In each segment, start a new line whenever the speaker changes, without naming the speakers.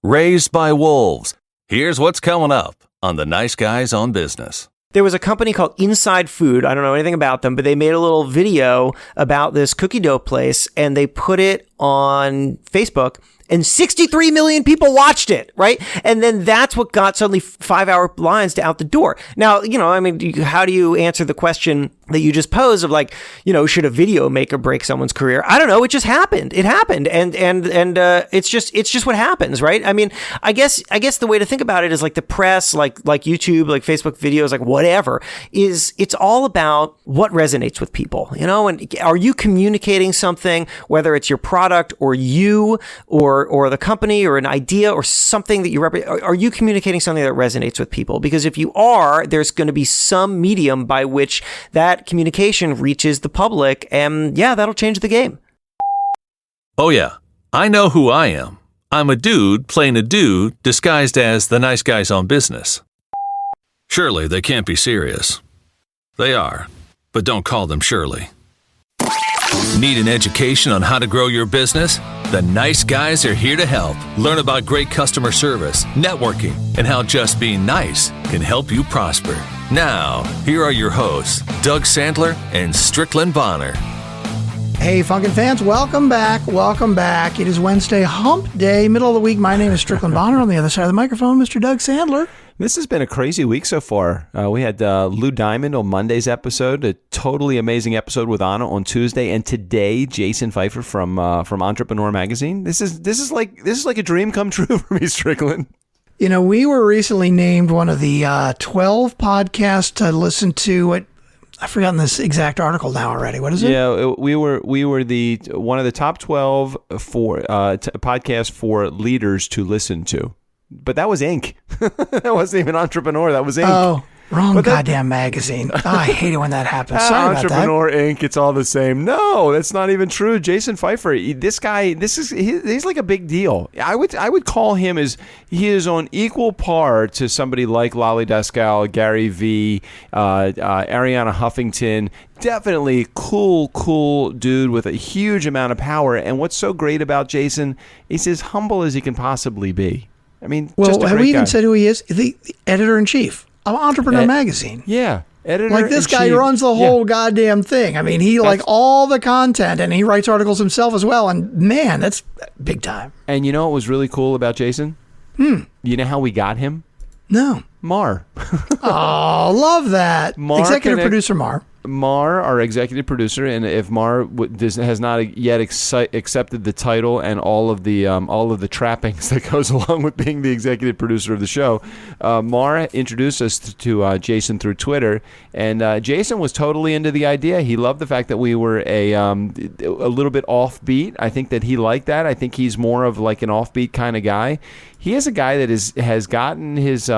raised by wolves. Here's what's coming up on the Nice Guys on Business.
There was a company called Inside Food. I don't know anything about them, but they made a little video about this cookie dough place, and they put it on Facebook. And 63 million people watched it, right? And then that's what got suddenly 5-hour blinds to out the door. Now, how do you answer the question that you just posed of should a video make or break someone's career? I don't know. It just happened. It happened. And it's just what happens, right? I mean, I guess the way to think about it is like the press, like YouTube, like Facebook videos, like whatever, it's all about what resonates with people, and are you communicating something, whether it's your product or you or the company or an idea or something that you represent? Are you communicating something that resonates with people? Because if you are, there's going to be some medium by which that communication reaches the public, and that'll change the game.
Oh yeah, I know who I am. I'm a dude playing a dude disguised as the Nice Guys on Business. Surely they can't be serious. They are, but don't call them Shirley. Need an education on how to grow your business? The Nice Guys are here to help. Learn about great customer service, networking, and how just being nice can help you prosper. Now, here are your hosts, Doug Sandler and Strickland Bonner.
Hey, FunkNfans, welcome back. Welcome back. It is Wednesday, hump day, middle of the week. My name is Strickland Bonner. On the other side of the microphone, Mr. Doug Sandler.
This has been a crazy week so far. We had Lou Diamond on Monday's episode, a totally amazing episode with Anna on Tuesday, and today Jason Feifer from Entrepreneur Magazine. This is like a dream come true for me, Strickland.
We were recently named one of the 12 podcasts to listen to. I've forgotten this exact article now already. What is it?
Yeah, we were one of the top 12 for podcasts for leaders to listen to. But that was Inc. That wasn't even Entrepreneur. That was Inc.
Oh, wrong goddamn magazine. Oh, I hate it when that happens. Sorry about that.
Entrepreneur Inc. It's all the same. No, that's not even true. Jason Feifer, this guy, he's like a big deal. I would call him he is on equal par to somebody like Lolly Daskal, Gary Vee, Arianna Huffington. Definitely cool dude with a huge amount of power. And what's so great about Jason, he's as humble as he can possibly be. I mean, just a great
have we even
guy.
said who he is? The editor-in-chief of Entrepreneur Magazine.
Yeah.
Like this guy runs the whole goddamn thing. I mean, he all the content, and he writes articles himself as well. And man, that's big time.
And you know what was really cool about Jason? You know how we got him?
No.
Mar.
Oh, love that. Executive producer Mar.
Mar, our executive producer, and if Mar has not yet accepted the title and all of the trappings that goes along with being the executive producer of the show, Mar introduced us to Jason through Twitter, and Jason was totally into the idea. He loved the fact that we were a little bit offbeat. I think that he liked that. I think he's more of like an offbeat kind of guy. He is a guy that has gotten his.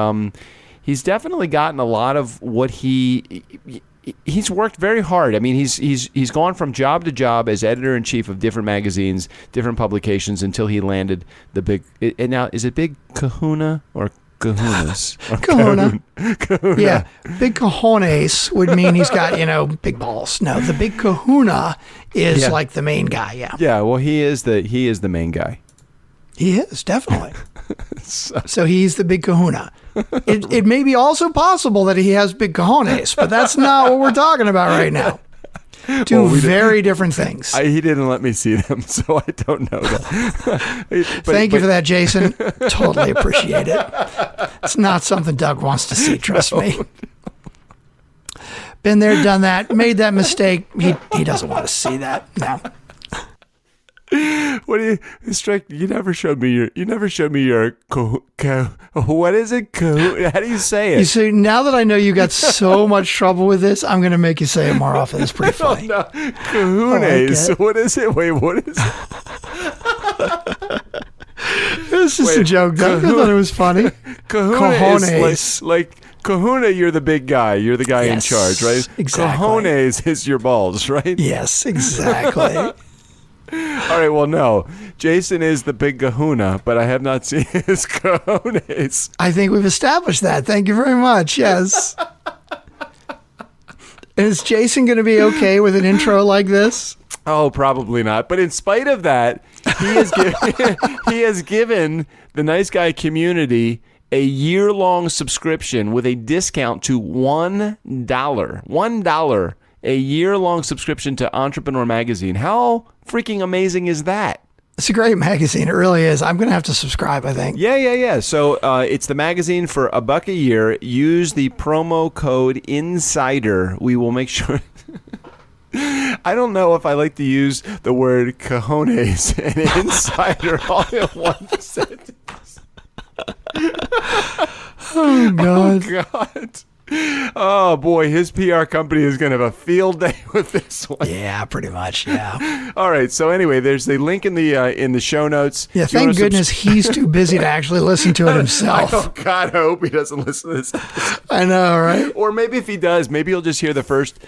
He's definitely gotten a lot of what he's worked very hard. I mean, he's gone from job to job as editor-in-chief of different magazines, different publications, until he landed the big... And now, is it Big Kahuna or Kahunas?
Kahuna. Kahuna. Yeah, Big Cojones would mean he's got, big balls. No, the Big Kahuna is like the main guy, yeah.
Yeah, well, he is the main guy.
He is, definitely. So he's the Big Kahuna. It may be also possible that he has big cojones, but that's not what we're talking about right now. Two very different things.
He didn't let me see them, so I don't know that.
Thank you for that, Jason. Totally appreciate it. It's not something Doug wants to see, trust me. Been there, done that, made that mistake. He doesn't want to see that. No.
What do you, Strick? You never showed me your what is it? How do you say it?
You see, now that I know you got so much trouble with this, I'm going to make you say it more often. It's pretty funny.
No. Kahunas. What is it? Wait, what is it?
It's just a joke, Doug. I thought it was funny.
Kahuna is like Kahuna, you're the big guy. You're the guy in charge, right?
Exactly.
Cojones is your balls, right?
Yes, exactly.
All right, well, no. Jason is the big kahuna, but I have not seen his cojones.
I think we've established that. Thank you very much. Yes. Is Jason going to be okay with an intro like this?
Oh, probably not. But in spite of that, He has given the Nice Guy community a year-long subscription with a discount to $1. $1. A year-long subscription to Entrepreneur Magazine. How freaking amazing is that?
It's a great magazine. It really is. I'm going to have to subscribe, I think.
Yeah. So it's the magazine for $1 a year. Use the promo code INSIDER. We will make sure... I don't know if I like to use the word cojones and insider all in one sentence.
Oh, God.
Oh, God. Oh, boy. His PR company is going to have a field day with this one.
Yeah, pretty much. Yeah.
All right. So anyway, there's a link in the show notes.
Yeah, thank goodness he's too busy to actually listen to it himself.
Oh, God, I hope he doesn't listen to this.
I know, right?
Or maybe if he does, maybe he'll just hear the first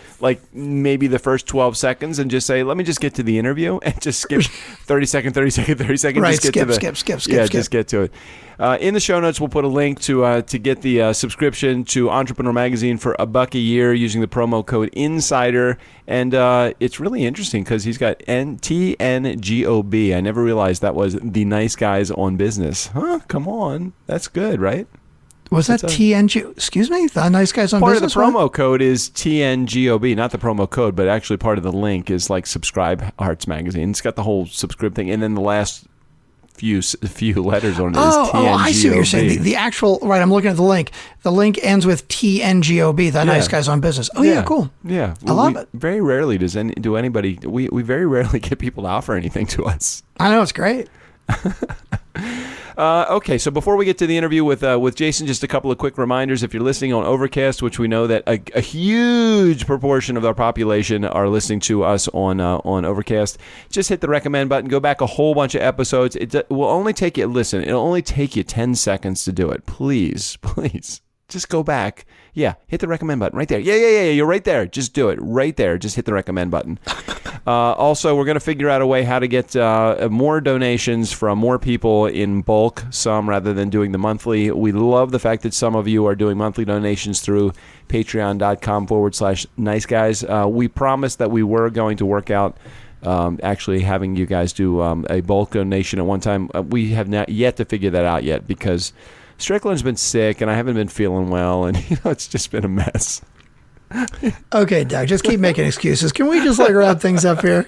12 seconds and just say, let me just get to the interview and just skip 30 seconds.
Right,
just skip. Just get to it. In the show notes, we'll put a link to get the subscription to Entrepreneur Magazine for $1 a year using the promo code INSIDER. And it's really interesting because he's got TNGOB. I never realized that was the Nice Guys on Business. Huh? Come on. That's good, right?
Was that TNG? Excuse me? The Nice Guys on
Business?
Business?
Part of the promo code is TNGOB, not the promo code, but actually part of the link is like Subscribe Hearts Magazine. It's got the whole subscribe thing. And then the last few letters on it is TNGOB.
Oh, I see what you're saying. The actual, right, I'm looking at the link. The link ends with TNGOB, the Nice Guys on Business. Oh, yeah, cool.
Yeah.
I love it.
Very rarely do anybody, we very rarely get people to offer anything to us.
I know, it's great.
Okay, so before we get to the interview with Jason, just a couple of quick reminders. If you're listening on Overcast, which we know that a huge proportion of our population are listening to us on Overcast, just hit the recommend button. Go back a whole bunch of episodes. Will only take you. Listen, it'll only take you 10 seconds to do it. Please, just go back. Yeah, hit the recommend button right there. Yeah. You're right there. Just do it right there. Just hit the recommend button. Also, we're going to figure out a way how to get more donations from more people in bulk, some rather than doing the monthly. We love the fact that some of you are doing monthly donations through patreon.com/NiceGuys. We promised that we were going to work out actually having you guys do a bulk donation at one time. We have not yet to figure that out yet because Strickland's been sick and I haven't been feeling well, and it's just been a mess.
Okay, Doug, just keep making excuses. Can we just wrap things up here?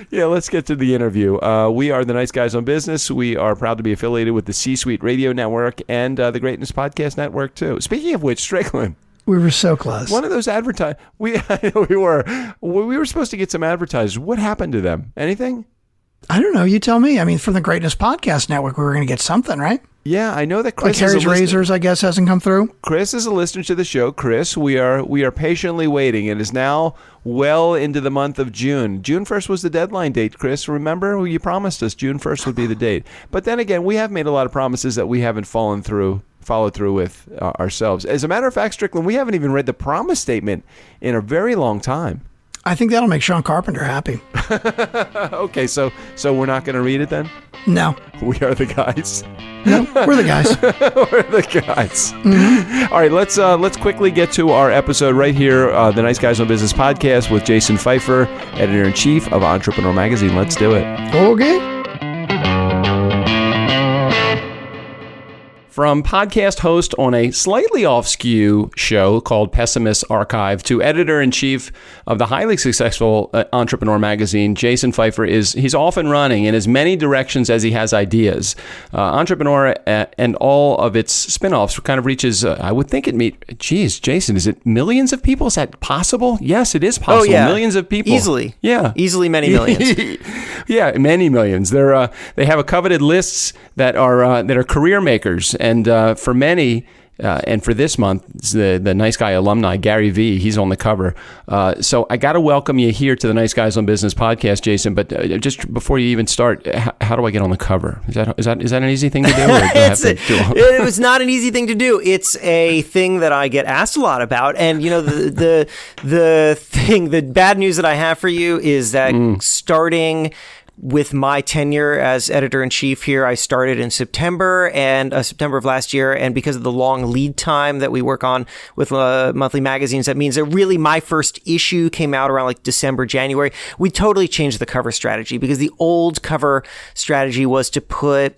Yeah, let's get to the interview. We are the Nice Guys on Business. We are proud to be affiliated with the C-Suite Radio Network and the Greatness Podcast Network, too. Speaking of which, Strickland.
We were so close.
One of those we were supposed to get some advertisers. What happened to them? Anything?
I don't know. You tell me. I mean, from the Greatness Podcast Network, we were going to get something, right?
Yeah, I know that Chris
Harry's Razors, I guess, hasn't come through.
Chris is a listener to the show. Chris, we are patiently waiting. It is now well into the month of June. June 1st was the deadline date, Chris. Remember, you promised us June 1st would be the date. But then again, we have made a lot of promises that we haven't followed through with ourselves. As a matter of fact, Strickland, we haven't even read the promise statement in a very long time.
I think that'll make Sean Carpenter happy.
Okay, so we're not going to read it then?
No.
We are the guys.
No, we're the guys.
We're the guys.
Mm-hmm.
All right, let's quickly get to our episode right here, the Nice Guys on Business podcast with Jason Feifer, editor-in-chief of Entrepreneur Magazine. Let's do it.
Okay.
From podcast host on a slightly off-skew show called Pessimist Archive to editor-in-chief of the highly successful Entrepreneur Magazine, Jason Feifer he's off and running in as many directions as he has ideas. Entrepreneur and all of its spin-offs kind of reaches, I would think Jason, is it millions of people? Is that possible? Yes, it is possible.
Oh, yeah.
Millions of people.
Easily.
Yeah.
Easily many millions.
Yeah, many millions. They have a coveted lists that are career makers. And for many, and for this month, the Nice Guy alumni, Gary V, he's on the cover. So I got to welcome you here to the Nice Guys on Business podcast, Jason. But just before you even start, how do I get on the cover? Is that an easy thing to do? Or do I have to do
it was not an easy thing to do. It's a thing that I get asked a lot about. And, the bad news that I have for you is that starting with my tenure as editor-in-chief here, I started in September of last year. And because of the long lead time that we work on with monthly magazines, that means that really my first issue came out around like December, January. We totally changed the cover strategy because the old cover strategy was to put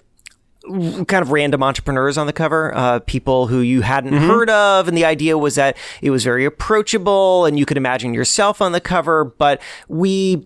kind of random entrepreneurs on the cover, people who you hadn't heard of. And the idea was that it was very approachable and you could imagine yourself on the cover. But we,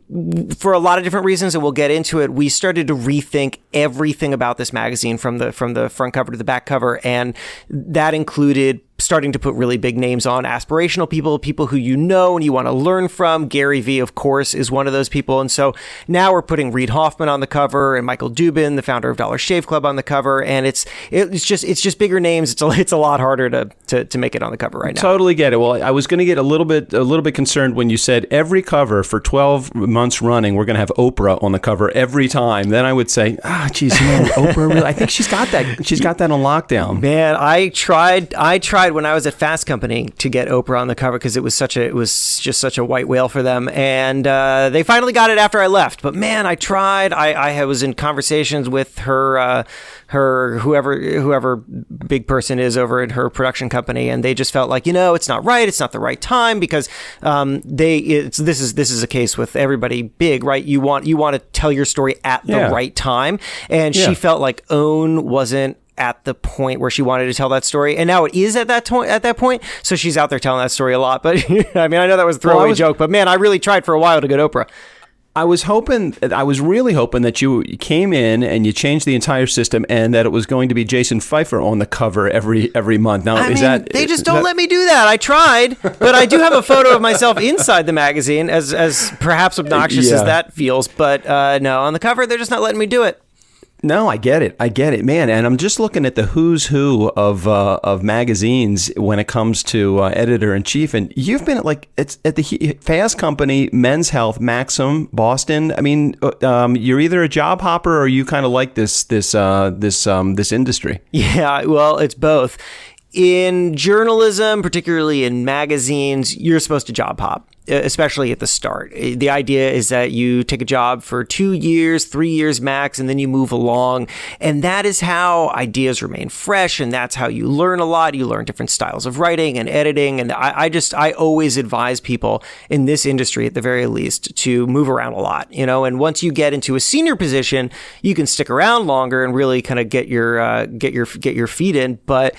for a lot of different reasons, and we'll get into it, we started to rethink everything about this magazine from the front cover to the back cover. And that included starting to put really big names on, aspirational people who you know and you want to learn from. Gary Vee, of course, is one of those people. And so now we're putting Reid Hoffman on the cover and Michael Dubin, the founder of Dollar Shave Club, on the cover. And it's just bigger names. It's a lot harder to make it on the cover right now.
Totally get it. Well, I was going to get a little bit concerned when you said every cover for 12 months running, we're going to have Oprah on the cover every time. Then I would say, geez, Oprah, really? I think she's got that. She's got that on lockdown.
Man, I tried when I was at Fast Company to get Oprah on the cover because it was just such a white whale for them, and they finally got it after I left. But man, I tried. I was in conversations with her whoever big person is over at her production company, and they just felt like, it's not right. It's not the right time because this is a case with everybody big, right? You want to tell your story at the right time, and she felt like OWN wasn't at the point where she wanted to tell that story, and now it is at that point. So she's out there telling that story a lot. But I mean, I know that was a throwaway joke, but man, I really tried for a while to get Oprah.
I was really hoping that you came in and you changed the entire system, and that it was going to be Jason Feifer on the cover every month. Now,
they just don't let me do that. I tried, but I do have a photo of myself inside the magazine, as perhaps obnoxious as that feels. But no, on the cover, they're just not letting me do it.
No, I get it, man. And I'm just looking at the who's who of magazines when it comes to editor in chief. And you've been at the Fast Company, Men's Health, Maxim, Boston. I mean, you're either a job hopper or you kind of like this industry. Yeah,
well, it's both. In journalism, particularly in magazines, you're supposed to job hop, especially at the start. The idea is that you take a job for 2 years, 3 years max, and then you move along. And that is how ideas remain fresh. And that's how you learn a lot. You learn different styles of writing and editing. And I always advise people in this industry, at the very least, to move around a lot, and once you get into a senior position, you can stick around longer and really kind of get your feet in. But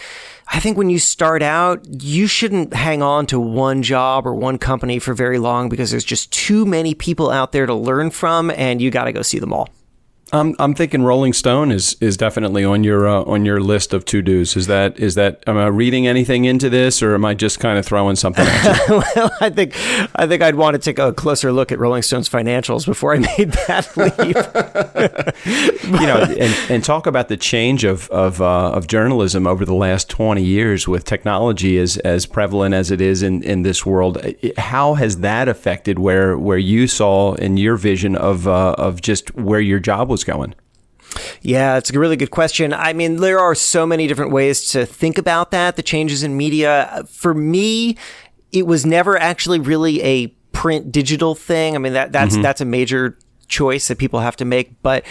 I think when you start out, you shouldn't hang on to one job or one company for very long because there's just too many people out there to learn from, and you got to go see them all.
I'm thinking Rolling Stone is definitely on your list of to-dos. Is that am I reading anything into this, or am I just kind of throwing something at you?
Well, I think I'd want to take a closer look at Rolling Stone's financials before I made that leap.
And talk about the change of journalism over the last 20 years with technology as prevalent as it is in this world. How has that affected where you saw in your vision of just where your job was going?
Yeah, it's a really good question. I mean, there are so many different ways to think about that, the changes in media. For me, it was never actually really a print digital thing. I mean, that's a major choice that people have to make. But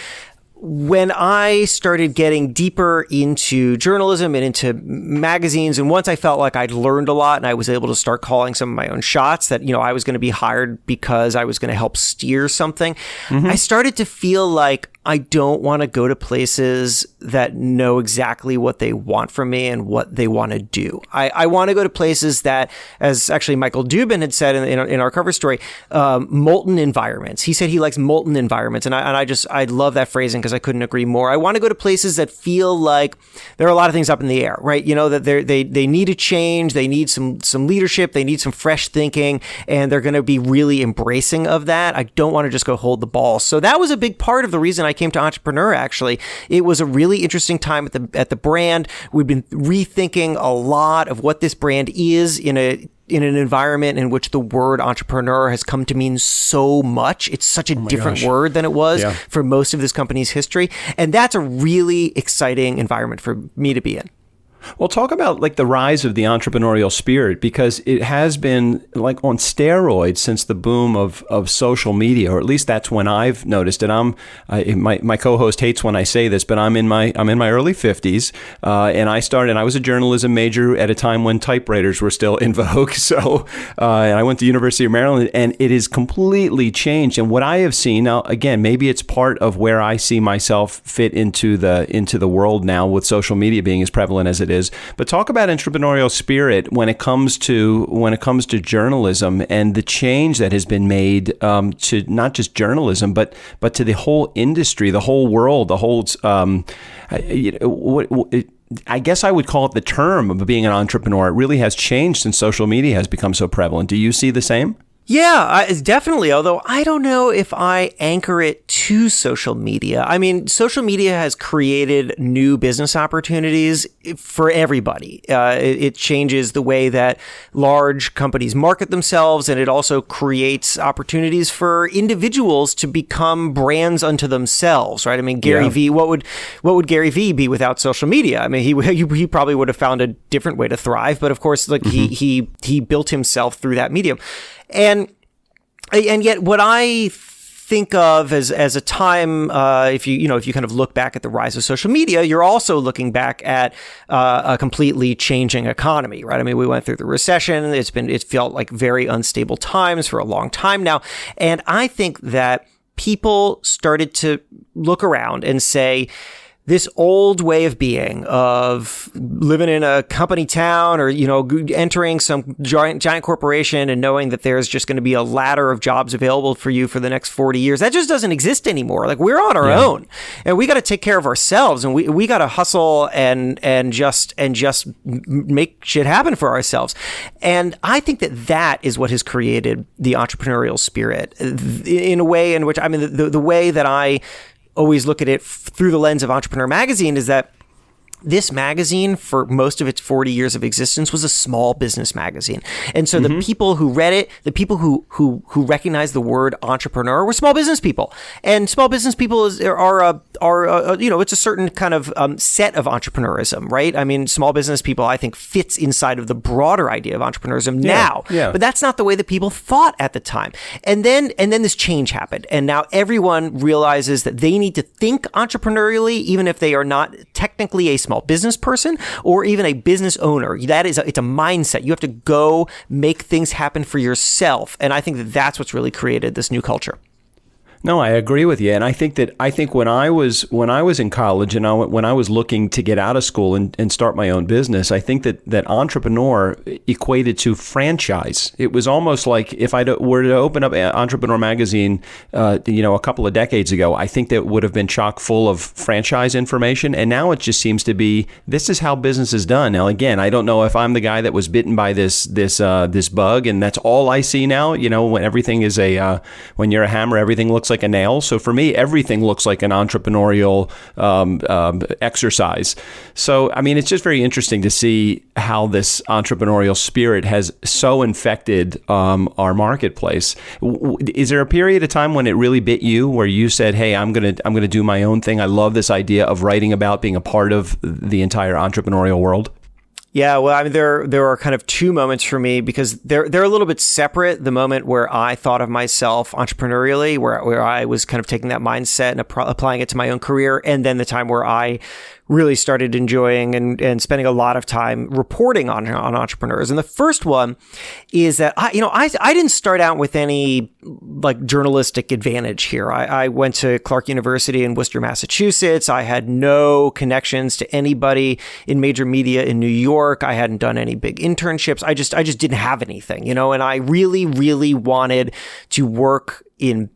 when I started getting deeper into journalism and into magazines, and once I felt like I'd learned a lot and I was able to start calling some of my own shots, that, I was going to be hired because I was going to help steer something, I started to feel like I don't want to go to places that know exactly what they want from me and what they want to do. I want to go to places that, as actually Michael Dubin had said in our cover story, molten environments. He said he likes molten environments. And I love that phrasing because I couldn't agree more. I want to go to places that feel like there are a lot of things up in the air, right? That they need a change. They need some leadership. They need some fresh thinking, and they're going to be really embracing of that. I don't want to just go hold the ball. So that was a big part of the reason I came to Entrepreneur, actually. It was a really interesting time at the brand. We've been rethinking a lot of what this brand is in an environment in which the word entrepreneur has come to mean so much. It's such a different word than it was for most of this company's history. And that's a really exciting environment for me to be in.
Well, talk about like the rise of the entrepreneurial spirit, because it has been like on steroids since the boom of social media, or at least that's when I've noticed it. My co-host hates when I say this, but I'm in my early 50s, and I was a journalism major at a time when typewriters were still in vogue. So, and I went to University of Maryland, and it is completely changed. And what I have seen now, again, maybe it's part of where I see myself fit into the world now, with social media being as prevalent as it is. But talk about entrepreneurial spirit when it comes to journalism and the change that has been made to not just journalism, but to the whole industry, the whole world, the whole. I guess I would call it the term of being an entrepreneur. It really has changed since social media has become so prevalent. Do you see the same?
Yeah, definitely. Although I don't know if I anchor it to social media. I mean, social media has created new business opportunities for everybody. It changes the way that large companies market themselves, and it also creates opportunities for individuals to become brands unto themselves, right? I mean, Gary Vee, what would Gary Vee be without social media? I mean, he probably would have found a different way to thrive, but of course, like he built himself through that medium. And yet what I think of as a time, if you kind of look back at the rise of social media, you're also looking back at a completely changing economy, right? I mean, we went through the recession. It felt like very unstable times for a long time now. And I think that people started to look around and say, this old way of being, of living in a company town, or, entering some giant corporation and knowing that there's just going to be a ladder of jobs available for you for the next 40 years, that just doesn't exist anymore. Like, we're on our own, and we got to take care of ourselves, and we got to hustle and just make shit happen for ourselves. And I think that is what has created the entrepreneurial spirit in a way in which, I mean, the way that I always look at it through the lens of Entrepreneur Magazine is that this magazine, for most of its 40 years of existence, was a small business magazine. And so the people who read it, the people who recognized the word entrepreneur, were small business people. And small business people are it's a certain kind of set of entrepreneurism, right? I mean, small business people, I think, fits inside of the broader idea of entrepreneurism now. Yeah. But that's not the way that people thought at the time. And then this change happened. And now everyone realizes that they need to think entrepreneurially, even if they are not technically a small business person or even a business owner. It's a mindset. You have to go make things happen for yourself. And I think that that's what's really created this new culture.
No, I agree with you, and I think when I was in college and when I was looking to get out of school and start my own business, I think that entrepreneur equated to franchise. It was almost like if I were to open up Entrepreneur Magazine, a couple of decades ago, I think that would have been chock full of franchise information, and now it just seems to be this is how business is done. Now, again, I don't know if I'm the guy that was bitten by this bug, and that's all I see now. When everything is when you're a hammer, everything looks like a nail. So for me, everything looks like an entrepreneurial exercise. So, I mean, it's just very interesting to see how this entrepreneurial spirit has so infected our marketplace. Is there a period of time when it really bit you, where you said, "Hey, I'm gonna do my own thing. I love this idea of writing about being a part of the entire entrepreneurial world"?
Yeah, well, I mean, there are kind of two moments for me, because they're a little bit separate. The moment where I thought of myself entrepreneurially, where I was kind of taking that mindset and applying it to my own career, and then the time where I really started enjoying and spending a lot of time reporting on entrepreneurs. And the first one is that I didn't start out with any like journalistic advantage here. I went to Clark University in Worcester, Massachusetts. I had no connections to anybody in major media in New York. I hadn't done any big internships. I just didn't have anything, and I really, really wanted to work in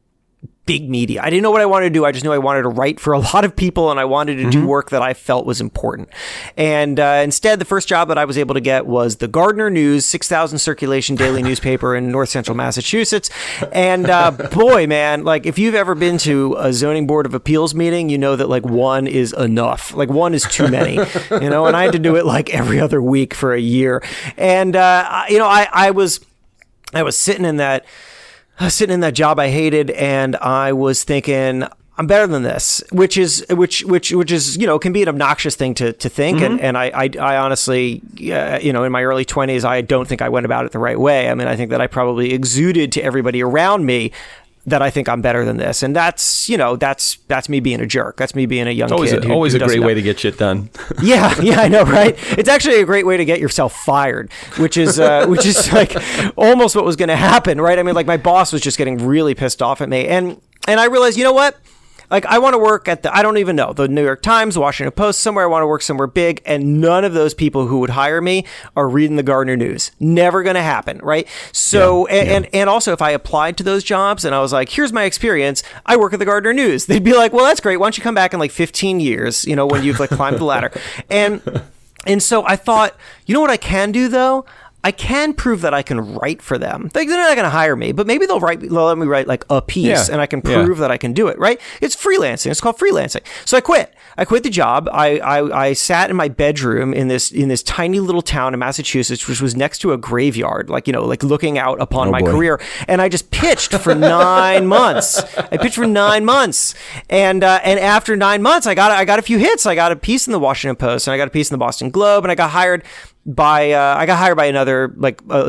big media. I didn't know what I wanted to do. I just knew I wanted to write for a lot of people, and I wanted to do work that I felt was important. And instead, the first job that I was able to get was the Gardner News, 6,000 circulation daily newspaper in North Central Massachusetts. And boy, man, like if you've ever been to a zoning board of appeals meeting, you know that like one is enough. Like one is too many, and I had to do it like every other week for a year. And I was sitting in that job I hated, and I was thinking, I'm better than this, which is can be an obnoxious thing to think, and I honestly, in my early 20s, I don't think I went about it the right way. I mean, I think that I probably exuded to everybody around me that I think I'm better than this, and that's me being a jerk. That's me being a young kid.
It's always a great way to get shit done.
Yeah, I know, right? It's actually a great way to get yourself fired, which is like almost what was going to happen, right? I mean, like my boss was just getting really pissed off at me, and I realized, you know what? Like, I want to work at I don't even know, the New York Times, the Washington Post, somewhere. I want to work somewhere big, and none of those people who would hire me are reading the Gardner News. Never going to happen, right? So, and also, if I applied to those jobs and I was like, here's my experience, I work at the Gardner News, they'd be like, well, that's great. Why don't you come back in like 15 years, when you've like climbed the ladder? And so I thought, you know what I can do, though? I can prove that I can write for them. They're not going to hire me, but maybe they'll let me write like a piece, and I can prove that I can do it, right? It's freelancing. It's called freelancing. So I quit. I quit the job. I sat in my bedroom in this tiny little town in Massachusetts, which was next to a graveyard, like looking out upon my career. And I just pitched for 9 months. And after 9 months, I got a few hits. I got a piece in the Washington Post, and I got a piece in the Boston Globe, and I got hired by another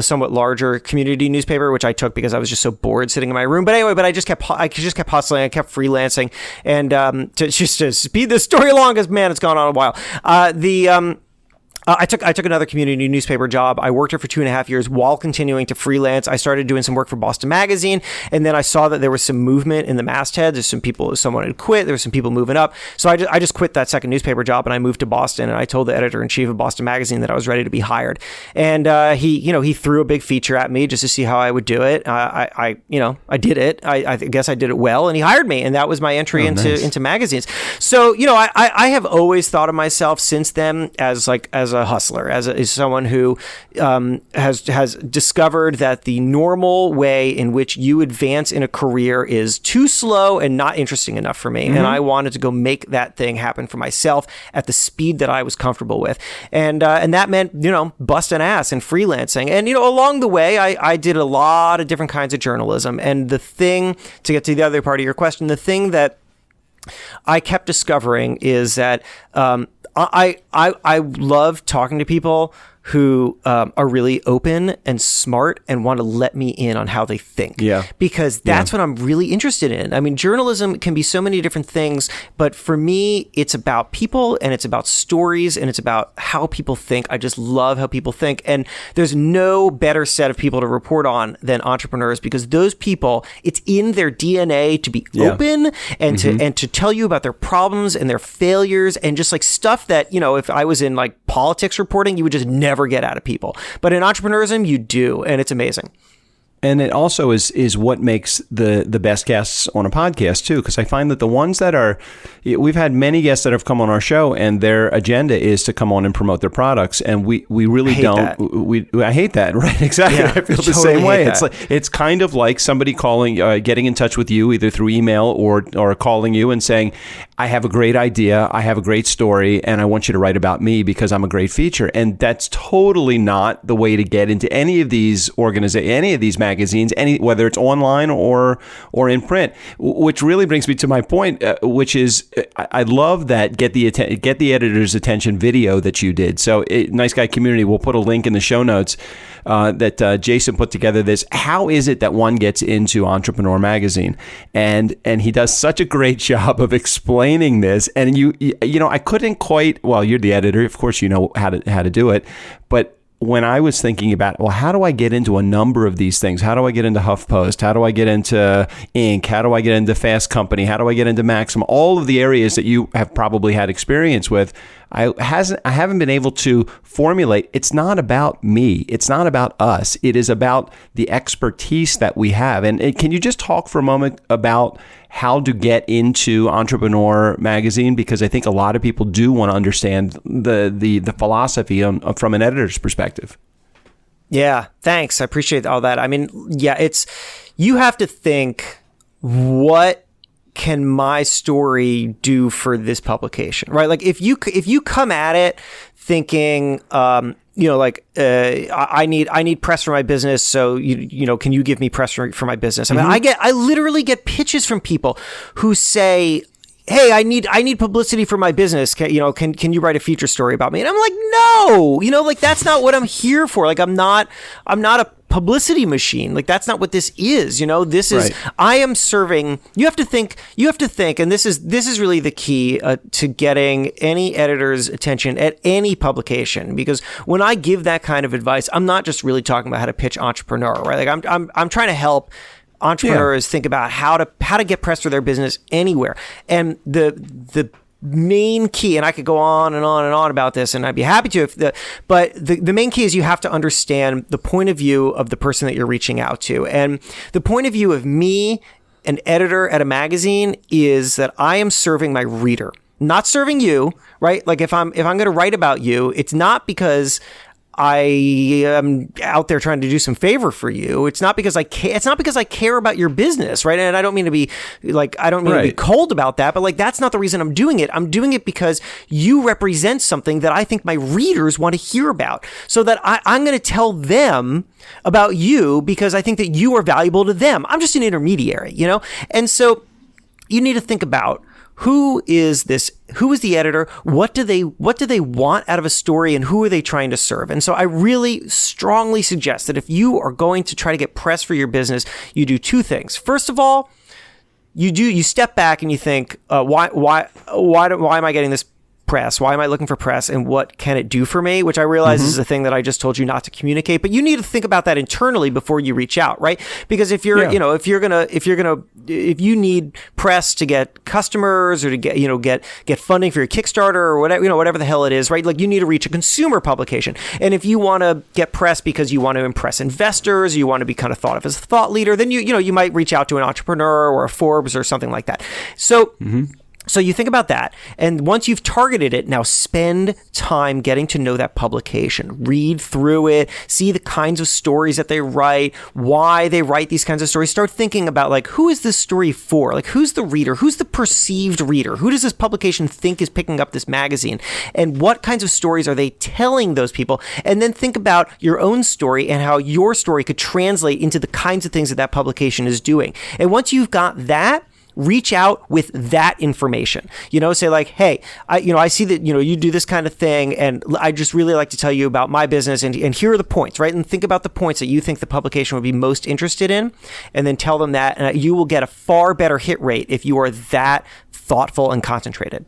somewhat larger community newspaper, which I took because I was just so bored sitting in my room. But anyway, I just kept hustling. I kept freelancing, and to speed this story along, because man, it's gone on a while. I took another community newspaper job. I worked there for 2.5 years while continuing to freelance. I started doing some work for Boston Magazine, and then I saw that there was some movement in the masthead. Someone had quit. There were some people moving up. So I just quit that second newspaper job, and I moved to Boston, and I told the editor-in-chief of Boston Magazine that I was ready to be hired. And he threw a big feature at me just to see how I would do it. I did it. I guess I did it well, and he hired me, and that was my entry into magazines. So, I have always thought of myself since then as a hustler, as someone who has discovered that the normal way in which you advance in a career is too slow and not interesting enough for me. And I wanted to go make that thing happen for myself at the speed that I was comfortable with. And that meant, busting ass and freelancing. And, along the way, I did a lot of different kinds of journalism. And the thing, to get to the other part of your question, the thing that I kept discovering is that I love talking to people who are really open and smart and want to let me in on how they think. Yeah. Because that's what I'm really interested in. I mean, journalism can be so many different things, but for me, it's about people, and it's about stories, and it's about how people think. I just love how people think. And there's no better set of people to report on than entrepreneurs, because those people, it's in their DNA to be open and to tell you about their problems and their failures, and just like stuff that, if I was in like politics reporting, you would just never get out of people. But in entrepreneurism, you do, and it's amazing.
And it also is what makes the best guests on a podcast too, because I find that the ones that we've had many guests that have come on our show, and their agenda is to come on and promote their products, and we really don't. I hate that, right? Exactly. Yeah, I feel the same way. It's kind of like somebody getting in touch with you either through email or calling you and saying, I have a great idea, I have a great story, and I want you to write about me because I'm a great feature. And that's totally not the way to get into any of these any of these magazines, whether it's online or in print. Which really brings me to my point, which is I love that get the editor's attention video that you did. So Nice Guy Community, we'll put a link in the show notes that Jason put together this. How is it that one gets into Entrepreneur Magazine? And he does such a great job of explaining this. And you I couldn't quite. Well, you're the editor, of course, you know how to do it, but when I was thinking about, well, how do I get into a number of these things? How do I get into HuffPost? How do I get into Inc? How do I get into Fast Company? How do I get into Maxim? All of the areas that you have probably had experience with, I haven't been able to formulate. It's not about me. It's not about us. It is about the expertise that we have. And can you just talk for a moment about how to get into Entrepreneur Magazine? Because I think a lot of people do want to understand the philosophy from an editor's perspective.
Yeah, thanks. I appreciate all that. I mean, yeah, you have to think, what can my story do for this publication, right? Like if you come at it thinking, I need press for my business. So can you give me press for my business? I mean, I literally get pitches from people who say, hey, I need publicity for my business. Can you write a feature story about me? And I'm like, no, that's not what I'm here for. Like, I'm not a publicity machine. Like, that's not what this is. This is, right. I am serving, you have to think, and this is really the key to getting any editor's attention at any publication, because when I give that kind of advice, I'm not just really talking about how to pitch entrepreneur, right? Like, I'm trying to help entrepreneurs think about how to get press for their business anywhere. And the main key, and I could go on and on and on about this, and I'd be happy to, but the main key is you have to understand the point of view of the person that you're reaching out to. And the point of view of me, an editor at a magazine, is that I am serving my reader, not serving you, right? Like, if I'm going to write about you, it's not because I am out there trying to do some favor for you. It's not because I care. It's not because I care about your business, right? And I don't mean to be to be cold about that, but that's not the reason I'm doing it. I'm doing it because you represent something that I think my readers want to hear about, so that I'm going to tell them about you because I think that you are valuable to them. I'm just an intermediary, And so you need to think about, who is the editor? What do they want out of a story, and who are they trying to serve? And so I really strongly suggest that if you are going to try to get press for your business, you do two things. First of all, you step back and you think, why am I getting this press? Why am I looking for press, and what can it do for me? Which I realize is a thing that I just told you not to communicate, but you need to think about that internally before you reach out, right? Because if you need press to get customers or to get funding for your Kickstarter or whatever the hell it is, right? Like, you need to reach a consumer publication. And if you want to get press because you want to impress investors, you want to be kind of thought of as a thought leader, then you might reach out to an entrepreneur or a Forbes or something like that. So So you think about that, and once you've targeted it, now spend time getting to know that publication. Read through it, see the kinds of stories that they write, why they write these kinds of stories. Start thinking about, who is this story for? Who's the reader? Who's the perceived reader? Who does this publication think is picking up this magazine? And what kinds of stories are they telling those people? And then think about your own story and how your story could translate into the kinds of things that publication is doing. And once you've got that, reach out with that information. Say hey, I see that, you do this kind of thing, and I just really like to tell you about my business, and here are the points, right? And think about the points that you think the publication would be most interested in, and then tell them that, and you will get a far better hit rate if you are that thoughtful and concentrated.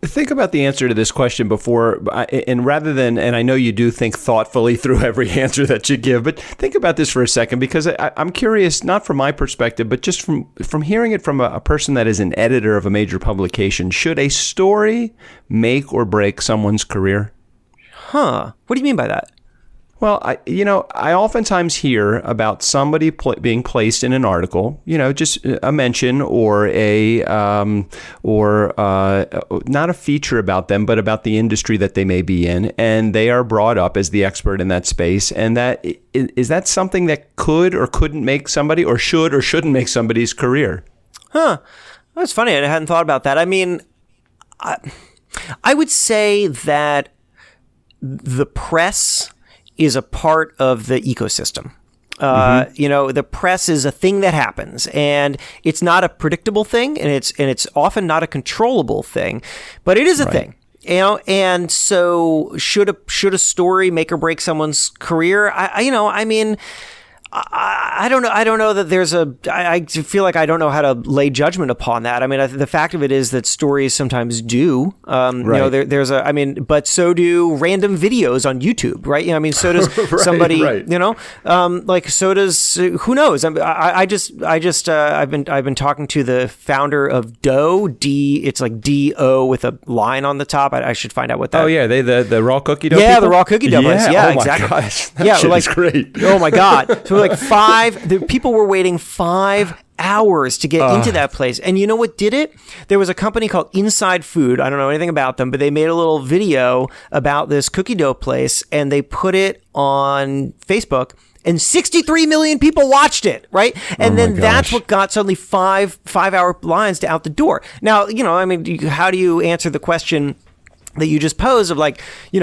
Think about the answer to this question before, and rather than, and I know you do think thoughtfully through every answer that you give, but think about this for a second, because I'm curious, not from my perspective, but just from hearing it from a person that is an editor of a major publication. Should a story make or break someone's career?
What do you mean by that?
Well, I oftentimes hear about somebody being placed in an article, just a mention or not a feature about them, but about the industry that they may be in, and they are brought up as the expert in that space. And is that something that could or couldn't make somebody, or should or shouldn't make somebody's career?
That's funny. I hadn't thought about that. I mean, I would say that the press is a part of the ecosystem. The press is a thing that happens, and it's not a predictable thing, and it's often not a controllable thing, but it is a thing. And so should a story make or break someone's career? I don't know. I don't know that there's I feel like I don't know how to lay judgment upon that. I mean, the fact of it is that stories sometimes do. But so do random videos on YouTube, right? So does somebody, so does, who knows? I've been talking to the founder of Dough, it's like D-O with a line on the top. I should find out what that.
Oh yeah, the raw cookie dough.
Yeah,
people?
The raw cookie dough. Yeah,
oh
exactly.
My gosh, that shit is great.
Oh my God. So the people were waiting 5 hours to get into that place. And you know what did it? There was a company called Inside Food. I don't know anything about them, but they made a little video about this cookie dough place, and they put it on Facebook, and 63 million people watched it, right? And then that's what got suddenly 5 5-hour lines to out the door. Now, how do you answer the question, that you just posed of like,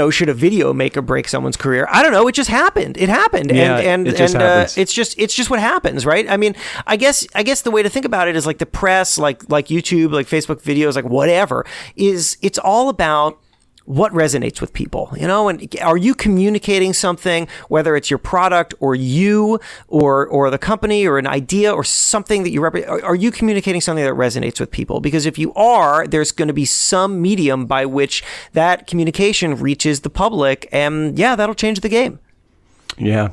should a video make or break someone's career? I don't know. It just happened. It happened.
Yeah,
and
it just happens.
it's just what happens, right? I mean, I guess the way to think about it is like the press, like YouTube, like Facebook videos, like whatever, it's all about what resonates with people, and are you communicating something, whether it's your product or you or the company or an idea or something that you represent, are you communicating something that resonates with people? Because if you are, there's going to be some medium by which that communication reaches the public, and that'll change the game.
Yeah,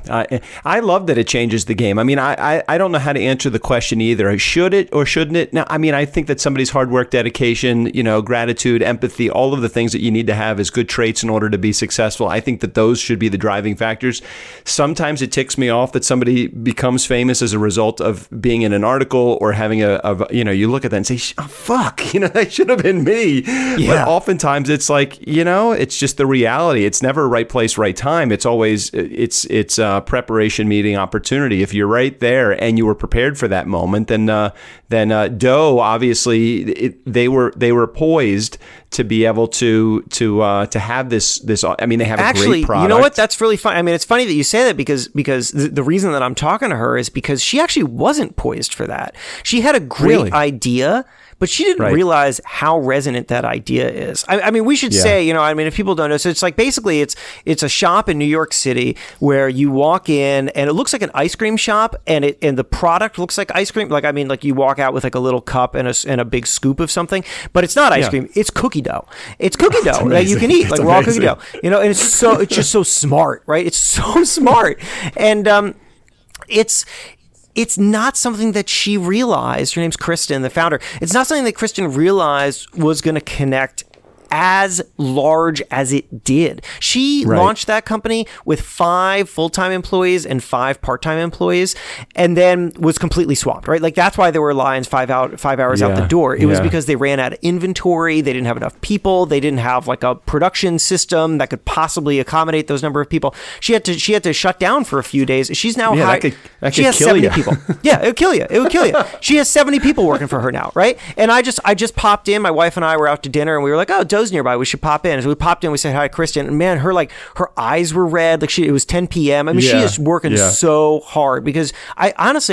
I love that it changes the game. I mean, I don't know how to answer the question either. Should it or shouldn't it? Now, I mean, I think that somebody's hard work, dedication, gratitude, empathy, all of the things that you need to have as good traits in order to be successful. I think that those should be the driving factors. Sometimes it ticks me off that somebody becomes famous as a result of being in an article or having you look at that and say, oh, fuck, that should have been me. Yeah. But oftentimes it's like, it's just the reality. It's never right place, right time. It's always, it's a preparation meeting opportunity. If you're right there and you were prepared for that moment, then Doe obviously they were poised to be able to have this. I mean, they have a great product.
You know what? That's really fun. I mean, it's funny that you say that because the reason that I'm talking to her is because she actually wasn't poised for that. She had a great idea, but she didn't realize how resonant that idea is. I mean, we should say, if people don't know, so it's like basically it's a shop in New York City where you walk in and it looks like an ice cream shop and the product looks like ice cream. Like you walk out with like a little cup and a big scoop of something, but it's not ice cream. It's cookie dough. It's cookie dough that you can eat, like raw cookie dough. And it's just so smart, right? It's so smart. And it's not something that she realized. Her name's Kristen, the founder. It's not something that Kristen realized was going to connect as large as it did. She launched that company with 5 full-time employees and 5 part-time employees, and then was completely swamped, right? Like that's why there were lines 5 hours out the door. It was because they ran out of inventory. They didn't have enough people. They didn't have like a production system that could possibly accommodate those number of people. She had to shut down for a few days. She's now she has 70 people. Yeah, it would kill you. It would kill you. She has 70 people working for her now, right? And I just popped in. My wife and I were out to dinner, and we were like, oh, Doe's nearby, we should pop in. So we popped in, we said hi to Kristen, and man, her eyes were red, like it was 10 p.m. I mean, she is working so hard because I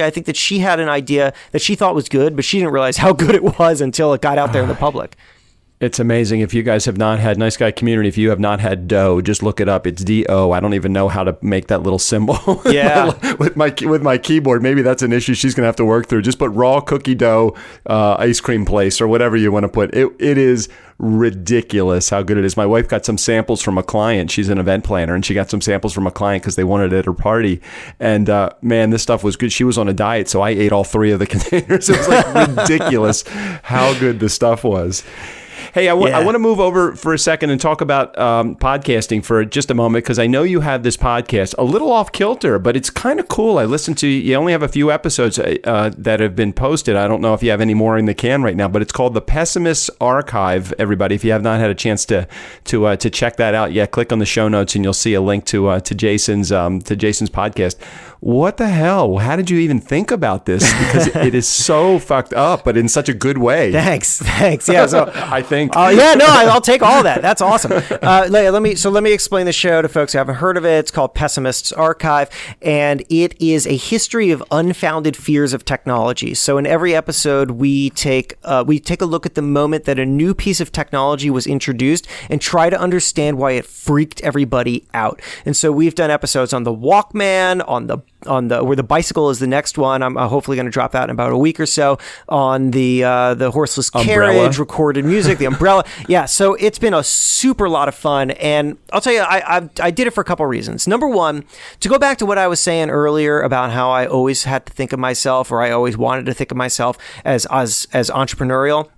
think that she had an idea that she thought was good, but she didn't realize how good it was until it got out there in the public.
It's amazing. If you guys have not had Nice Guy Community, if you have not had Doe, just look it up. It's D-O. I don't even know how to make that little symbol with my keyboard. Maybe that's an issue she's going to have to work through. Just put raw cookie dough ice cream place or whatever you want to put. It is ridiculous how good it is. My wife got some samples from a client. She's an event planner, and she got some samples from a client because they wanted it at her party. And man, this stuff was good. She was on a diet, so I ate all 3 of the containers. It was like ridiculous how good the stuff was. Hey, I want to move over for a second and talk about podcasting for just a moment, because I know you have this podcast, a little off kilter, but it's kind of cool. I listened to you only have a few episodes that have been posted. I don't know if you have any more in the can right now, but it's called The Pessimist's Archive, everybody. If you have not had a chance to check that out yet, click on the show notes and you'll see a link to Jason's podcast. What the hell? How did you even think about this? Because it is so fucked up, but in such a good way.
Thanks. Yeah, so
I think.
I'll take all of that. That's awesome. Let me explain the show to folks who haven't heard of it. It's called Pessimist's Archive, and it is a history of unfounded fears of technology. So in every episode, we take a look at the moment that a new piece of technology was introduced and try to understand why it freaked everybody out. And so we've done episodes on the Walkman, on the where the bicycle is the next one. I'm hopefully going to drop that in about a week or so. On the horseless carriage, recorded music, the umbrella. Yeah, so it's been a super lot of fun, and I'll tell you, I did it for a couple of reasons. Number one, to go back to what I was saying earlier about how I always had to think of myself, or I always wanted to think of myself as entrepreneurial.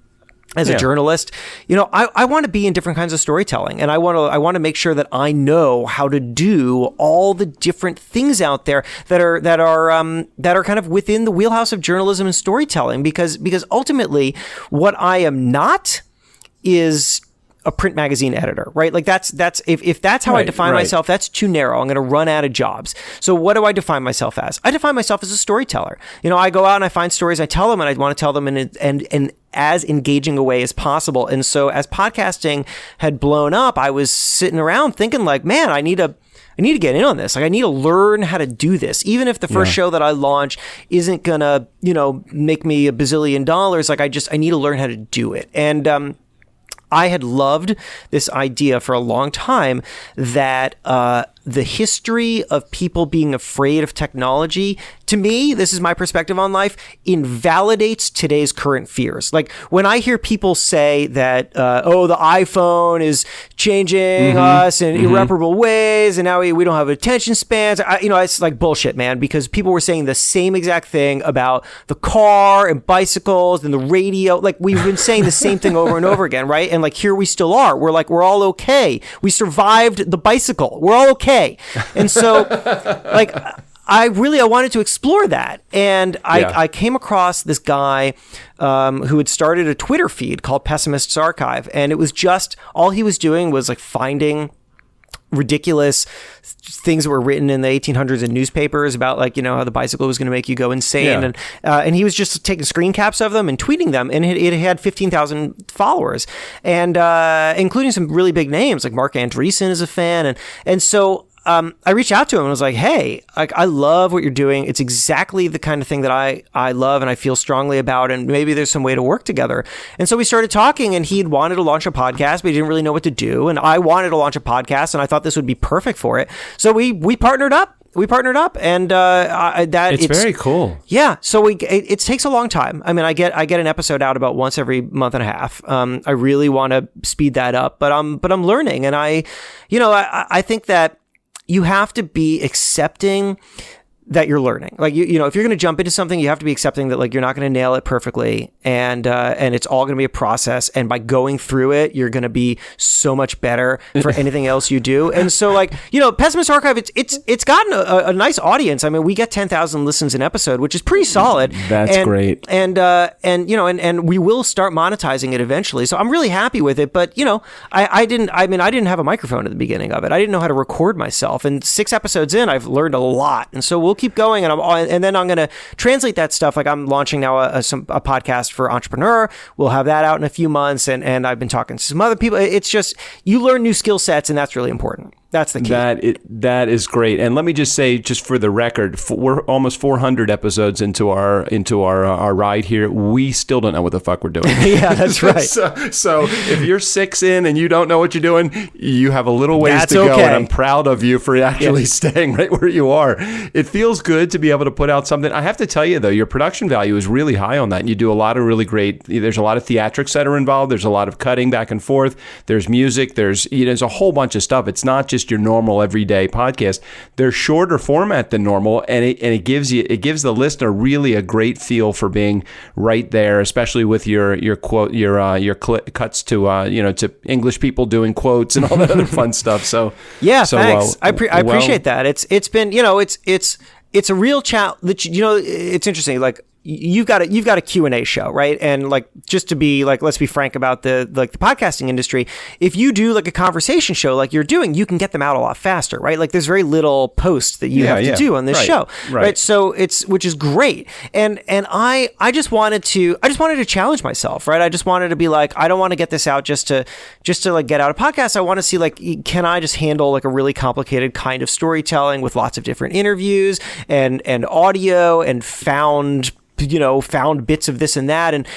As a journalist, I want to be in different kinds of storytelling, and I want to make sure that I know how to do all the different things out there that are kind of within the wheelhouse of journalism and storytelling. Because ultimately, what I am not is a print magazine editor, right? Like that's if that's how I define myself, that's too narrow. I'm going to run out of jobs. So what do I define myself as? I define myself as a storyteller. I go out and I find stories, I tell them, and I want to tell them in as engaging a way as possible. And so as podcasting had blown up, I was sitting around thinking like, man, I need to get in on this. Like I need to learn how to do this. Even if the first show that I launch isn't gonna, make me $1 bazillion, like I need to learn how to do it. And I had loved this idea for a long time that the history of people being afraid of technology, to me, this is my perspective on life, invalidates today's current fears. Like when I hear people say that, the iPhone is changing us in irreparable ways, and now we don't have attention spans, it's like bullshit, man, because people were saying the same exact thing about the car and bicycles and the radio. Like we've been saying the same thing over and over again, right? And like here we still are. We're all okay. We survived the bicycle. We're all okay. And so like I wanted to explore that. And I came across this guy who had started a Twitter feed called Pessimist's Archive. And it was just, all he was doing was like finding ridiculous things that were written in the 1800s in newspapers about like, how the bicycle was going to make you go insane. And he was just taking screen caps of them and tweeting them. And it had 15,000 followers, and including some really big names like Mark Andreessen is a fan. And so I reached out to him and was like, hey, I love what you're doing. It's exactly the kind of thing that I love and I feel strongly about, and maybe there's some way to work together. And so we started talking, and he'd wanted to launch a podcast, but he didn't really know what to do. And I wanted to launch a podcast, and I thought this would be perfect for it. So we partnered up. And it's
very cool.
Yeah, so it takes a long time. I mean, I get an episode out about once every month and a half. I really want to speed that up, but I'm learning, and I think that you have to be accepting that you're learning. Like, if you're going to jump into something, you have to be accepting that like you're not going to nail it perfectly, and it's all going to be a process. And by going through it, you're going to be so much better for anything else you do. And so like, Pessimist Archive, it's gotten a nice audience. I mean, we get 10,000 listens an episode, which is pretty solid.
That's great.
And we will start monetizing it eventually. So I'm really happy with it. But I didn't have a microphone at the beginning of it. I didn't know how to record myself. And 6 episodes in, I've learned a lot. And so we'll keep going, and then I'm going to translate that stuff. Like I'm launching now a podcast for Entrepreneur. We'll have that out in a few months, and I've been talking to some other people. It's just, you learn new skill sets, and that's really important. That's the key.
That is great. And let me just say, just for the record, we're almost 400 episodes into our ride here. We still don't know what the fuck we're doing.
Yeah, that's right.
so if you're 6 in and you don't know what you're doing, you have a little ways to go. And I'm proud of you for actually staying right where you are. It feels good to be able to put out something. I have to tell you though, your production value is really high on that. And you do a lot of really great. There's a lot of theatrics that are involved. There's a lot of cutting back and forth. There's music. There's a whole bunch of stuff. It's not just your normal everyday podcast. They're shorter format than normal, and it gives the listener really a great feel for being right there, especially with your quote your cuts to English people doing quotes and all that other fun stuff. So
thanks. I appreciate that. It's been it's a real challenge. It's interesting. Like you've got a Q&A show, right? And like, just to be like, let's be frank about the podcasting industry. If you do like a conversation show like you're doing, you can get them out a lot faster, right? Like there's very little post that you have to do on this show, right? So which is great. And I just wanted to challenge myself, right? I just wanted to be like, I don't want to get this out just to like get out a podcast. I want to see like, can I just handle like a really complicated kind of storytelling with lots of different interviews and audio and found bits of this and that, and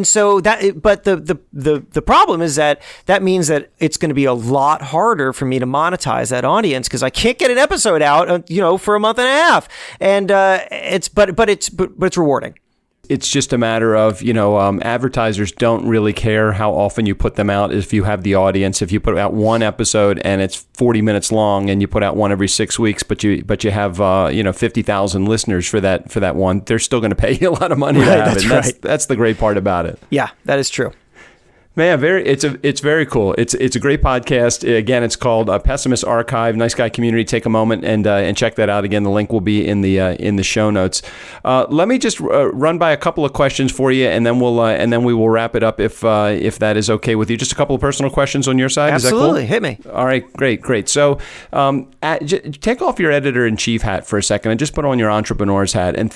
so that. But the problem is that means that it's going to be a lot harder for me to monetize that audience, because I can't get an episode out, for a month and a half, and it's rewarding.
It's just a matter of, advertisers don't really care how often you put them out if you have the audience. If you put out one episode and it's 40 minutes long and you put out one every 6 weeks, but you have 50,000 listeners for that one, they're still going to pay you a lot of money to have it. That's the great part about it.
Yeah, that is true.
Man, it's very cool. It's a great podcast. Again, it's called Pessimist Archive. Nice Guy Community. Take a moment and check that out. Again, the link will be in the show notes. Let me just run by a couple of questions for you, and then we will wrap it up if that is okay with you. Just a couple of personal questions on your side.
Absolutely,
is that cool?
Hit me.
All right, great. So, take off your editor-in-chief hat for a second and just put on your entrepreneur's hat and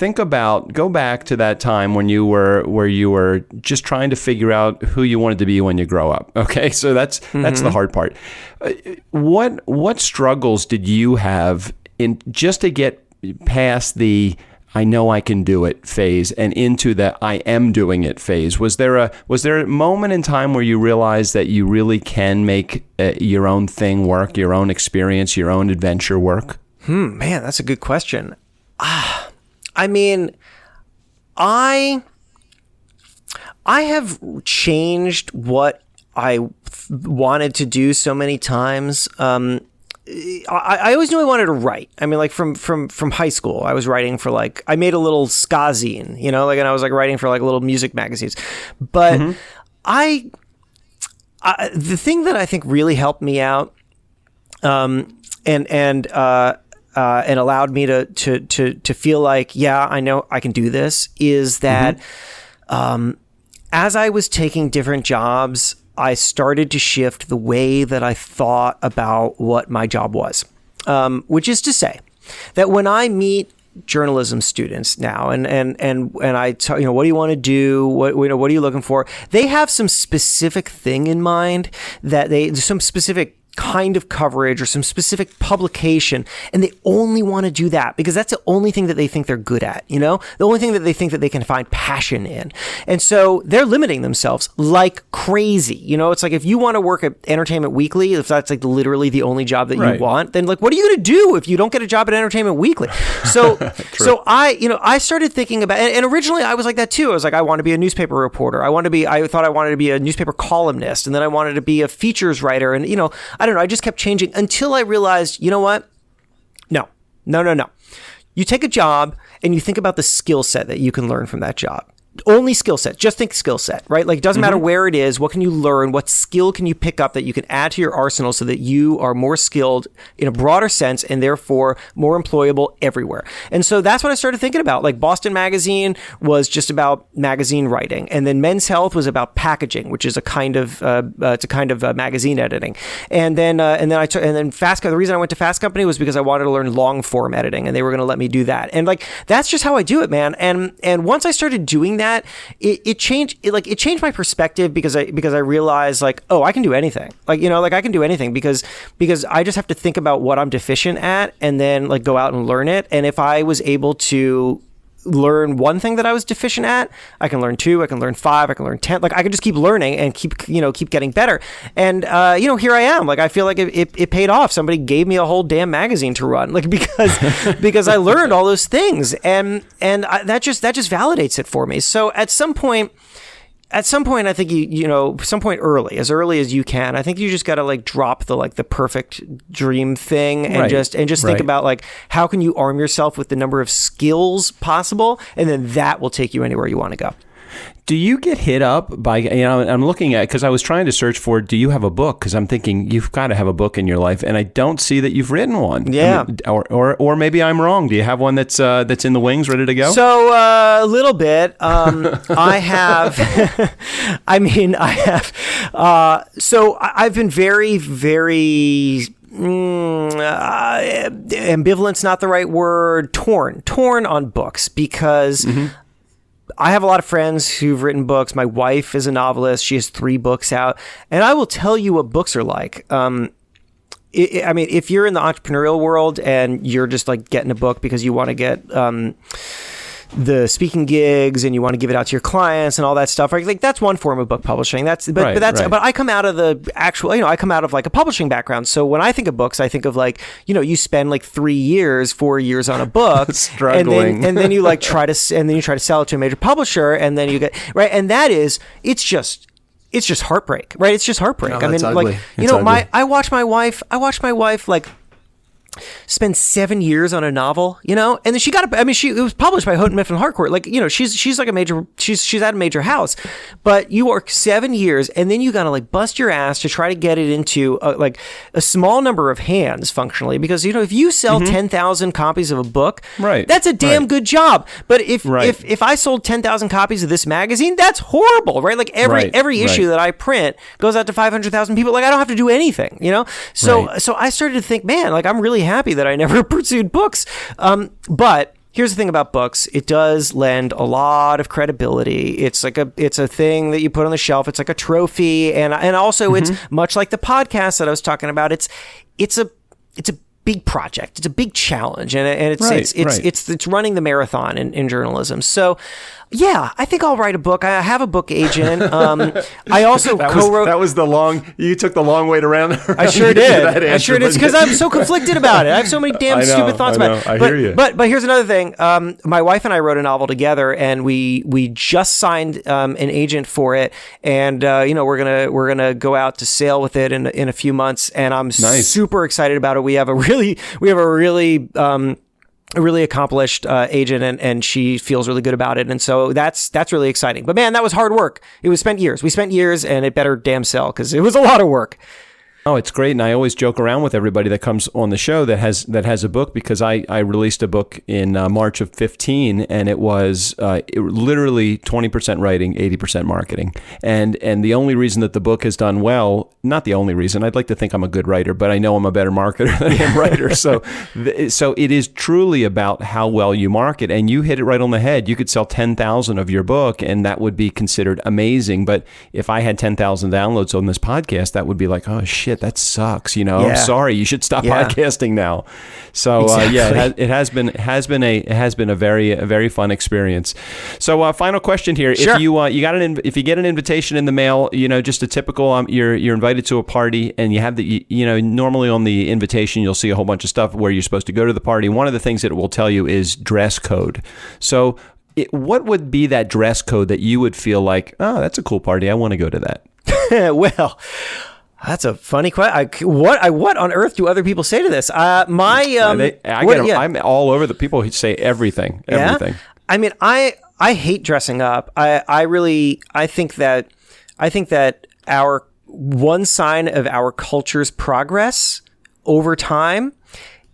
go back to that time when you were just trying to figure out who you wanted to be when you grow up. Okay, so that's the hard part. What struggles did you have in just to get past the I know I can do it phase and into the I am doing it phase? Was there a moment in time where you realized that you really can make your own thing work, your own experience, your own adventure work?
Man, that's a good question. I mean, I have changed what I wanted to do so many times. I always knew I wanted to write. I mean, like from high school, I was writing for I made a little ska zine, and I was writing for little music magazines. But the thing that I think really helped me out, and allowed me to feel like, yeah, I know I can do this, is that as I was taking different jobs, I started to shift the way that I thought about what my job was, which is to say that when I meet journalism students now and I tell, what do you want to do? What are you looking for? They have some specific thing in mind some specific kind of coverage or some specific publication, and they only want to do that because that's the only thing that they think they're good at, the only thing that they think that they can find passion in. And so they're limiting themselves like crazy. It's like if you want to work at Entertainment Weekly, if that's literally the only job that you want, then what are you going to do if you don't get a job at Entertainment Weekly? So so I started thinking about, and originally I was like that too. I was like, I want to be a newspaper reporter. I thought I wanted to be a newspaper columnist, and then I wanted to be a features writer, and I don't know, I just kept changing until I realized, you know what? No. You take a job and you think about the skill set that you can learn from that job. Only skill set. Just think skill set, right? It doesn't matter where it is. What can you learn? What skill can you pick up that you can add to your arsenal so that you are more skilled in a broader sense and therefore more employable everywhere? And so that's what I started thinking about. Boston Magazine was just about magazine writing, and then Men's Health was about packaging, which is a kind of magazine editing. And then Fast. The reason I went to Fast Company was because I wanted to learn long form editing, and they were going to let me do that. And that's just how I do it, man. And once I started doing that, it changed my perspective because I realized I can do anything. I can do anything because I just have to think about what I'm deficient at and then go out and learn it. And if I was able to learn one thing that I was deficient at, I can learn 2, I can learn 5, I can learn 10. I can just keep learning and keep getting better. And here I am. I feel like it paid off. Somebody gave me a whole damn magazine to run, because I learned all those things, and that just validates it for me. So at some point, I think some point as early as you can, I think you just got to drop the perfect dream thing and just think about how can you arm yourself with the number of skills possible, and then that will take you anywhere you want to go.
Do you get hit up by, I'm looking at, because I was trying to search for, do you have a book? Because I'm thinking you've got to have a book in your life, and I don't see that you've written one.
Yeah.
Or maybe I'm wrong. Do you have one that's in the wings, ready to go?
So a little bit. I have. So I've been very, very. Ambivalent's not the right word. Torn on books because. I have a lot of friends who've written books. My wife is a novelist. She has 3 books out. And I will tell you what books are like. If you're in the entrepreneurial world and you're just getting a book because you want to get the speaking gigs and you want to give it out to your clients and all that stuff, right? That's one form of book publishing. But I come out of the actual, I come out of a publishing background. So when I think of books, I think of you spend 4 years on a book,
struggling,
and then you try to sell it to a major publisher, and then you get right, and it's just heartbreak, right? It's just heartbreak.
No, ugly.
I watch my wife spend 7 years on a novel, you know, and then she got it was published by Houghton Mifflin Harcourt. Like, you know, she's like she's at a major house, but you work 7 years and then you got to like bust your ass to try to get it into like a small number of hands functionally, because, you know, if you sell 10,000 copies of a book,
right,
that's a damn good job. But if I sold 10,000 copies of this magazine, that's horrible, right? Like every issue that I print goes out to 500,000 people. Like I don't have to do anything, you know? So I started to think, man, like I'm really happy that I never pursued books. But here's the thing about books. It does lend a lot of credibility. It's a thing that you put on the shelf. It's like a trophy. And also it's much like the podcast that I was talking about. It's a big project. It's a big challenge. And it's running the marathon in journalism. So yeah, I think I'll write a book. I have a book agent. I also co-wrote.
That was you took the long way around.
I sure did. I sure did, because I'm so conflicted about it. I have so many damn stupid thoughts about it.
I hear you.
But here's another thing. My wife and I wrote a novel together, and we just signed an agent for it, and you know, we're gonna go out to sail with it in a few months, and I'm super excited about it. We have a really accomplished agent, and she feels really good about it, and so that's really exciting. But man, that was hard work. We spent years, and it better damn sell, because it was a lot of work.
Oh, it's great. And I always joke around with everybody that comes on the show that has a book, because I released a book in March of 15, and it was literally 20% writing, 80% marketing. And the only reason that the book has done well, not the only reason, I'd like to think I'm a good writer, but I know I'm a better marketer than I am writer. So it is truly about how well you market, and you hit it right on the head. You could sell 10,000 of your book, and that would be considered amazing. But if I had 10,000 downloads on this podcast, that would be like, oh shit, that sucks. You know, I'm sorry. You should stop podcasting now. So it has been a very fun experience. So final question here:
Sure.
if you get an invitation in the mail, you know, just a typical you're invited to a party, and you have normally on the invitation you'll see a whole bunch of stuff where you're supposed to go to the party. One of the things that it will tell you is dress code. So what would be that dress code that you would feel like, oh, that's a cool party, I want to go to that?
Well, that's a funny question. What on earth do other people say to this? I'm all over the people who say everything. Everything. I mean, I hate dressing up. I think that our one sign of our culture's progress over time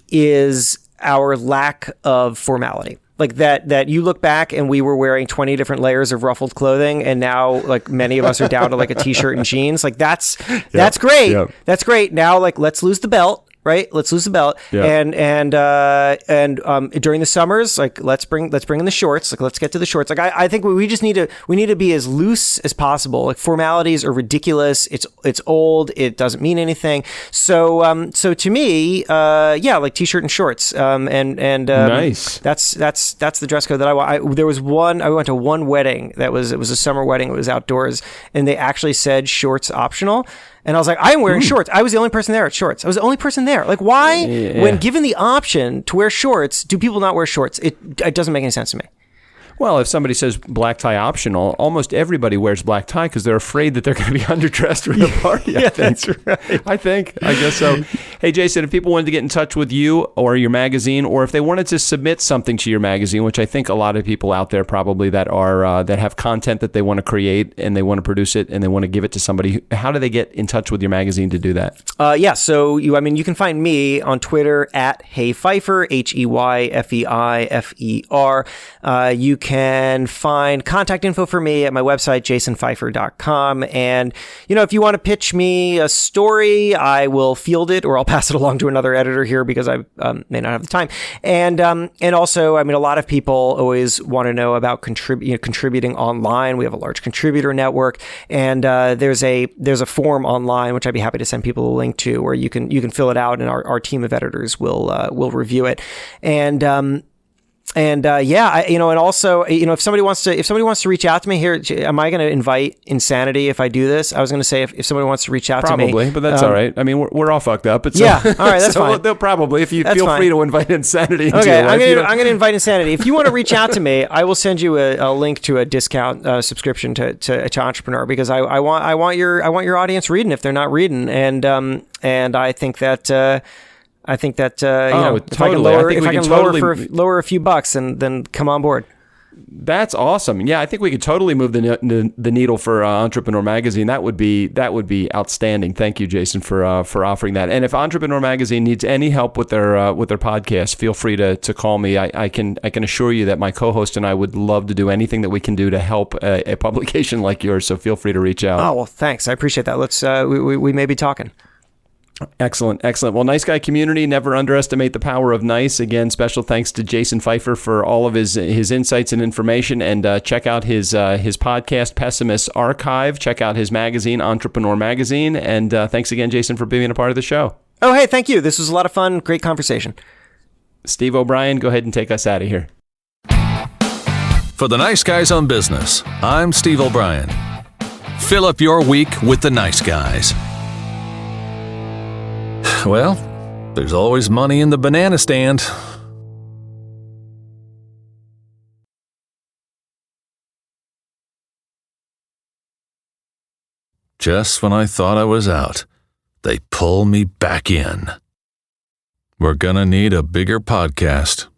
is our lack of formality. Like that you look back and we were wearing 20 different layers of ruffled clothing, and now like many of us are down to like a t-shirt and jeans. Like that's great. Yep. That's great. Now, like, let's lose the belt. Right, let's lose the belt, and during the summers, like let's bring in the shorts. Like let's get to the shorts. Like I think we just need to be as loose as possible. Like formalities are ridiculous. It's old. It doesn't mean anything. So to me, like t-shirt and shorts. Nice. That's the dress code that I want. I went to one wedding it was a summer wedding. It was outdoors, and they actually said shorts optional. And I was like, I'm wearing shorts. I was the only person there at shorts. I was the only person there. Like, why, when given the option to wear shorts, do people not wear shorts? It doesn't make any sense to me.
Well, if somebody says black tie optional, almost everybody wears black tie because they're afraid that they're going to be underdressed for the party.
That's right.
I guess so. Hey, Jason, if people wanted to get in touch with you or your magazine, or if they wanted to submit something to your magazine, which I think a lot of people out there probably that are that have content that they want to create and they want to produce it and they want to give it to somebody, how do they get in touch with your magazine to do that?
So you can find me on Twitter at HeyFeifer, HeyFeifer. You can find contact info for me at my website, jasonfeifer.com. And, if you want to pitch me a story, I will field it, or I'll pass it along to another editor here because I may not have the time. And also, a lot of people always want to know about contributing online. We have a large contributor network, and there's a form online, which I'd be happy to send people a link to, where you can fill it out, and our team of editors will review it. And also, if somebody wants to reach out to me here, am I going to invite insanity if I do this? I was going to say if somebody wants to reach out to me,
probably, but that's all right. I mean, we're all fucked up. All
right, that's fine.
They'll probably, if you feel free to invite insanity.
Okay, I'm going to invite insanity. If you want to reach out to me, I will send you a link to a discount subscription to Entrepreneur, because I want your audience reading if they're not reading, and I think that. I think that
totally.
if I can lower a few bucks, and then come on board.
That's awesome. Yeah, I think we could totally move the needle for Entrepreneur Magazine. That would be outstanding. Thank you, Jason, for offering that. And if Entrepreneur Magazine needs any help with their podcast, feel free to call me. I can assure you that my co-host and I would love to do anything that we can do to help a publication like yours. So feel free to reach out.
Oh well, thanks. I appreciate that. Let's we may be talking.
Excellent. Well, Nice Guy community, never underestimate the power of nice. Again, special thanks to Jason Feifer for all of his insights and information. And check out his podcast, Pessimist Archive. Check out his magazine, Entrepreneur Magazine. And thanks again, Jason, for being a part of the show.
Oh, hey, thank you. This was a lot of fun. Great conversation.
Steve O'Brien, go ahead and take us out of here.
For the Nice Guys on Business, I'm Steve O'Brien. Fill up your week with the Nice Guys. Well, there's always money in the banana stand. Just when I thought I was out, they pull me back in. We're gonna need a bigger podcast.